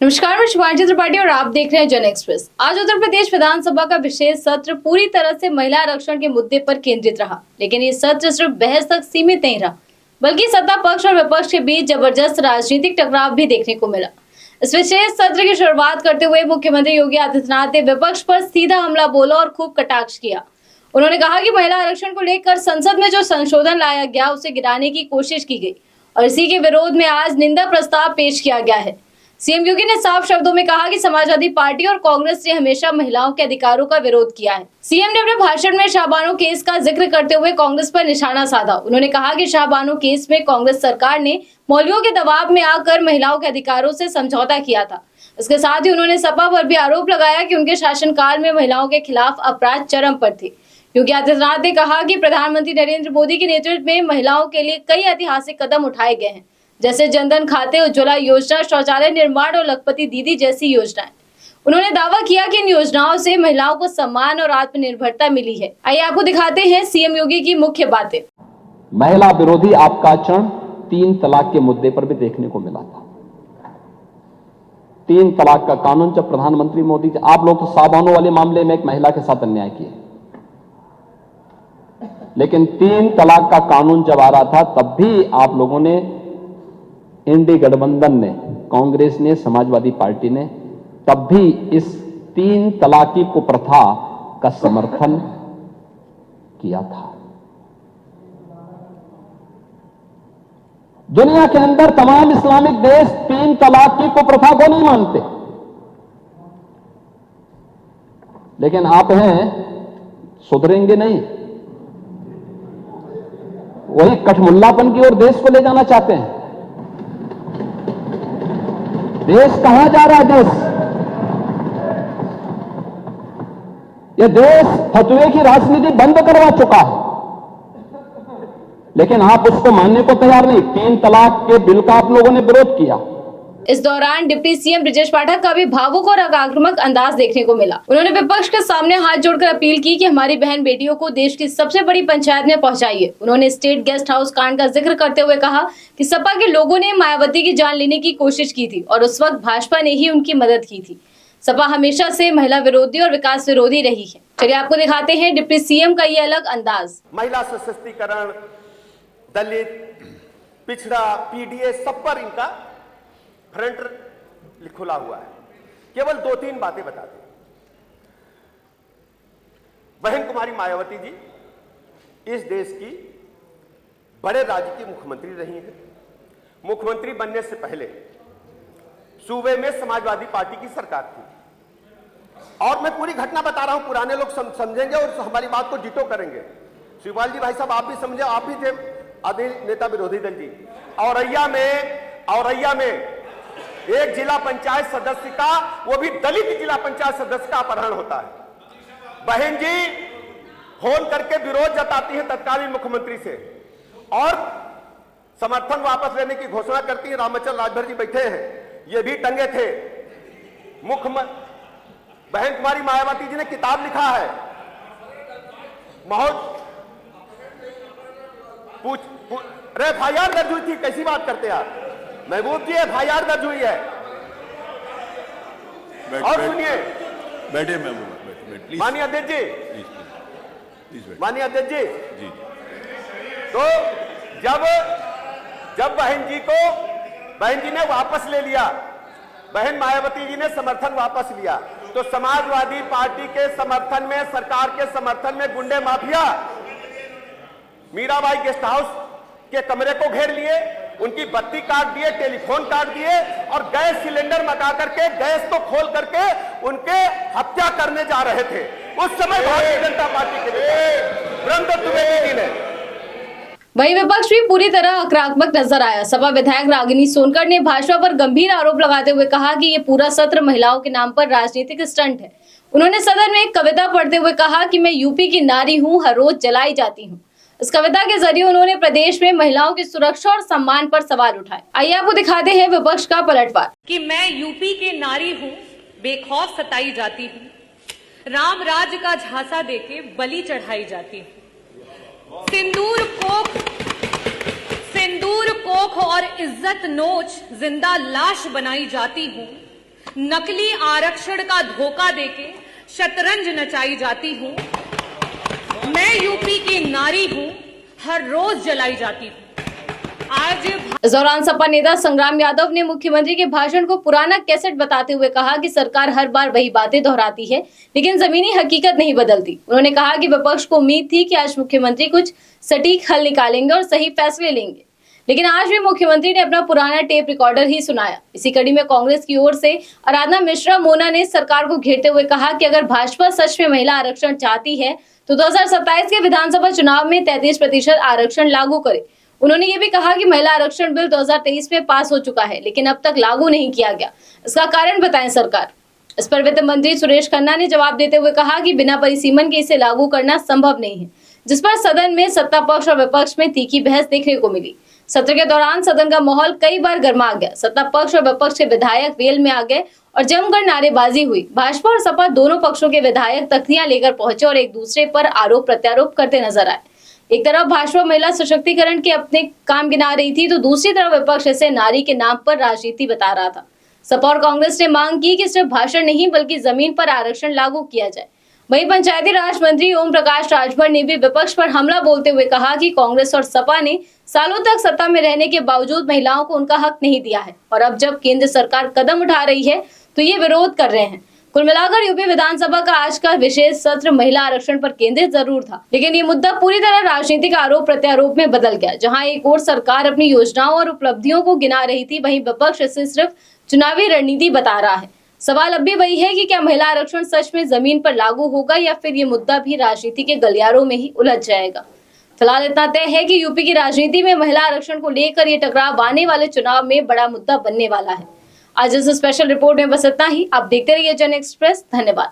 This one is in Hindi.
नमस्कार, मैं शिवांशी त्रिपाठी और आप देख रहे हैं जन एक्सप्रेस। आज उत्तर प्रदेश विधानसभा का विशेष सत्र पूरी तरह से महिला आरक्षण के मुद्दे पर केंद्रित रहा, लेकिन ये सत्र सिर्फ बहस तक सीमित नहीं रहा, बल्कि सत्ता पक्ष और विपक्ष के बीच जबरदस्त राजनीतिक टकराव भी देखने को मिला। इस विशेष सत्र की शुरुआत करते हुए मुख्यमंत्री योगी आदित्यनाथ ने विपक्ष पर सीधा हमला बोला और खूब कटाक्ष किया। उन्होंने कहा कि महिला आरक्षण को लेकर संसद में जो संशोधन लाया गया उसे गिराने की कोशिश की गई और इसी के विरोध में आज निंदा प्रस्ताव पेश किया गया है। सीएम योगी ने साफ शब्दों में कहा कि समाजवादी पार्टी और कांग्रेस ने हमेशा महिलाओं के अधिकारों का विरोध किया है। सीएम ने अपने भाषण में शाहबानो केस का जिक्र करते हुए कांग्रेस पर निशाना साधा। उन्होंने कहा कि शाहबानो केस में कांग्रेस सरकार ने मौलवियों के दबाव में आकर महिलाओं के अधिकारों से समझौता किया था। इसके साथ ही उन्होंने सपा पर भी आरोप लगाया कि उनके शासनकाल में महिलाओं के खिलाफ अपराध चरम पर थे। योगी आदित्यनाथ ने कहा कि प्रधानमंत्री नरेंद्र मोदी के नेतृत्व में महिलाओं के लिए कई ऐतिहासिक कदम उठाए गए हैं, जैसे जनधन खाते, उज्ज्वला योजना, शौचालय निर्माण और लखपति दीदी जैसी योजनाएं। उन्होंने दावा किया कि इन योजनाओं से महिलाओं को सम्मान और आत्मनिर्भरता मिली है। आइए आपको दिखाते हैं सीएम योगी की मुख्य बातें। महिला विरोधी आपका आचरण 3 तलाक के मुद्दे पर भी देखने को मिला था। 3 तलाक का कानून जब प्रधानमंत्री मोदी, आप लोग तो शाहबानो वाले मामले में एक महिला के साथ अन्याय किए, लेकिन 3 तलाक का कानून जब आ रहा था तब भी आप लोगों ने, इंडी गठबंधन ने, कांग्रेस ने, समाजवादी पार्टी ने तब भी इस 3 तलाकी को प्रथा का समर्थन किया था। दुनिया के अंदर तमाम इस्लामिक देश 3 तलाक की कुप्रथा को नहीं मानते, लेकिन आप हैं सुधरेंगे नहीं, वही कठमुल्लापन की ओर देश को ले जाना चाहते हैं। देश कहां जा रहा है? देश फतवे की राजनीति बंद करवा चुका है, लेकिन आप उसको मानने को तैयार नहीं। 3 तलाक के बिल का आप लोगों ने विरोध किया। इस दौरान डिप्टी सीएम ब्रजेश पाठक का भी भावुक और आक्रामक अंदाज देखने को मिला। उन्होंने विपक्ष के सामने हाथ जोड़कर अपील की कि हमारी बहन बेटियों को देश की सबसे बड़ी पंचायत में पहुंचाइए। उन्होंने स्टेट गेस्ट हाउस कांड का जिक्र करते हुए कहा कि सपा के लोगों ने मायावती की जान लेने की कोशिश की थी और उस वक्त भाजपा ने ही उनकी मदद की थी। सपा हमेशा से महिला विरोधी और विकास विरोधी रही है। चलिए आपको दिखाते हैं डिप्टी सीएम का ये अलग अंदाज। महिला सशक्तिकरण, दलित, पिछड़ा, पीडीए, सब पर इनका फ्रंट खुला हुआ है। केवल 2-3 बातें बता दें। बहन कुमारी मायावती जी इस देश की बड़े राज्य की मुख्यमंत्री रही हैं। मुख्यमंत्री बनने से पहले सूबे में समाजवादी पार्टी की सरकार थी और मैं पूरी घटना बता रहा हूं, पुराने लोग समझेंगे और हमारी बात को डिटो करेंगे। शिवपाल जी भाई साहब, आप भी समझे, आप भी थे आदि नेता विरोधी दल जी। औरैया में एक जिला पंचायत सदस्य का, वो भी दलित जिला पंचायत सदस्य का अपहरण होता है। बहन जी फोन करके विरोध जताती है तत्कालीन मुख्यमंत्री से और समर्थन वापस लेने की घोषणा करती है। रामचंद्र राजभर जी बैठे हैं, ये भी टंगे थे। बहन कुमारी मायावती जी ने किताब लिखा है, एफआईआर दर्ज हुई थी। कैसी बात करते हैं आप महबूब जी? एफआईआर दर्ज हुई है। और सुनिए, बैठे महबूब, माननीय अध्यक्ष जी, माननीय अध्यक्ष जी, तो जब बहन जी ने वापस ले लिया, बहन मायावती जी ने समर्थन वापस लिया, तो समाजवादी पार्टी के समर्थन में, सरकार के समर्थन में गुंडे माफिया मीराबाई गेस्ट हाउस के कमरे को घेर लिए, उनकी बत्ती काट दिए, टेलीफोन काट दिए और गैस सिलेंडर मंगा करके, गैस को खोल करके उनके हत्या करने जा रहे थे। उस समय भारतीय जनता पार्टी के लिए ब्रह्मदत्त द्विवेदी ने। वहीं विपक्ष भी पूरी तरह आक्रामक नजर आया। सपा विधायक रागिनी सोनकर ने भाजपा पर गंभीर आरोप लगाते हुए कहा कि ये पूरा सत्र महिलाओं के नाम पर राजनीतिक स्टंट है। उन्होंने सदन में एक कविता पढ़ते हुए कहा कि मैं यूपी की नारी हूँ, हर रोज जलाई जाती हूँ। इस कविता के जरिए उन्होंने प्रदेश में महिलाओं की सुरक्षा और सम्मान पर सवाल उठाए। आइए आपको दिखाते हैं विपक्ष का पलटवार। कि मैं यूपी के नारी हूँ, बेखौफ सताई जाती हूँ, राम राज्य का झांसा देके बलि चढ़ाई जाती हूँ, सिंदूर कोख और इज्जत नोच जिंदा लाश बनाई जाती हूँ, नकली आरक्षण का धोखा देके शतरंज नचाई जाती हूं। मैं यूपी की नारी हूं, हर रोज जलाई जाती हूं। आज इस दौरान सपा नेता संग्राम यादव ने मुख्यमंत्री के भाषण को पुराना कैसेट बताते हुए कहा कि सरकार हर बार वही बातें दोहराती है, लेकिन जमीनी हकीकत नहीं बदलती। उन्होंने कहा कि विपक्ष को उम्मीद थी कि आज मुख्यमंत्री कुछ सटीक हल निकालेंगे और सही फैसले लेंगे, लेकिन आज भी मुख्यमंत्री ने अपना पुराना टेप रिकॉर्डर ही सुनाया। इसी कड़ी में कांग्रेस की ओर से आराधना मिश्रा मोना ने सरकार को घेरते हुए कहा कि अगर भाजपा सच में महिला आरक्षण चाहती है तो 2027 के विधानसभा चुनाव में 33% आरक्षण लागू करे। उन्होंने ये भी कहा कि महिला आरक्षण बिल 2023 में पास हो चुका है, लेकिन अब तक लागू नहीं किया गया। इसका कारण बताएं सरकार। इस पर वित्त मंत्री सुरेश खन्ना ने जवाब देते हुए कहा कि बिना परिसीमन के इसे लागू करना संभव नहीं है, जिस पर सदन में सत्ता पक्ष और विपक्ष में तीखी बहस देखने को मिली। सत्र के दौरान सदन का माहौल कई बार गर्मा गया। सत्ता पक्ष और विपक्ष के विधायक वेल में आ गए और जमकर नारेबाजी हुई। भाजपा और सपा दोनों पक्षों के विधायक तख्तियां लेकर पहुंचे और एक दूसरे पर आरोप प्रत्यारोप करते नजर आए। एक तरफ भाजपा महिला सशक्तिकरण के अपने काम गिना रही थी, तो दूसरी तरफ विपक्ष इसे नारी के नाम पर राजनीति बता रहा था। सपा और कांग्रेस ने मांग की कि सिर्फ भाषण नहीं बल्कि जमीन पर आरक्षण लागू किया जाए। वहीं पंचायती राज मंत्री ओम प्रकाश राजभर ने भी विपक्ष पर हमला बोलते हुए कहा कि कांग्रेस और सपा ने सालों तक सत्ता में रहने के बावजूद महिलाओं को उनका हक नहीं दिया है, और अब जब केंद्र सरकार कदम उठा रही है तो ये विरोध कर रहे हैं। कुल मिलाकर यूपी विधानसभा का आज का विशेष सत्र महिला आरक्षण पर केंद्रित जरूर था, लेकिन ये मुद्दा पूरी तरह राजनीतिक आरोप प्रत्यारोप में बदल गया। जहां एक ओर सरकार अपनी योजनाओं और उपलब्धियों को गिना रही थी, वहीं विपक्ष इसे सिर्फ चुनावी रणनीति बता रहा है। सवाल अब भी वही है कि क्या महिला आरक्षण सच में जमीन पर लागू होगा या फिर ये मुद्दा भी राजनीति के गलियारों में ही उलझ जाएगा। फिलहाल इतना तय है कि यूपी की राजनीति में महिला आरक्षण को लेकर ये टकराव आने वाले चुनाव में बड़ा मुद्दा बनने वाला है। आज इस स्पेशल रिपोर्ट में बस इतना ही। आप देखते रहिए जन एक्सप्रेस। धन्यवाद।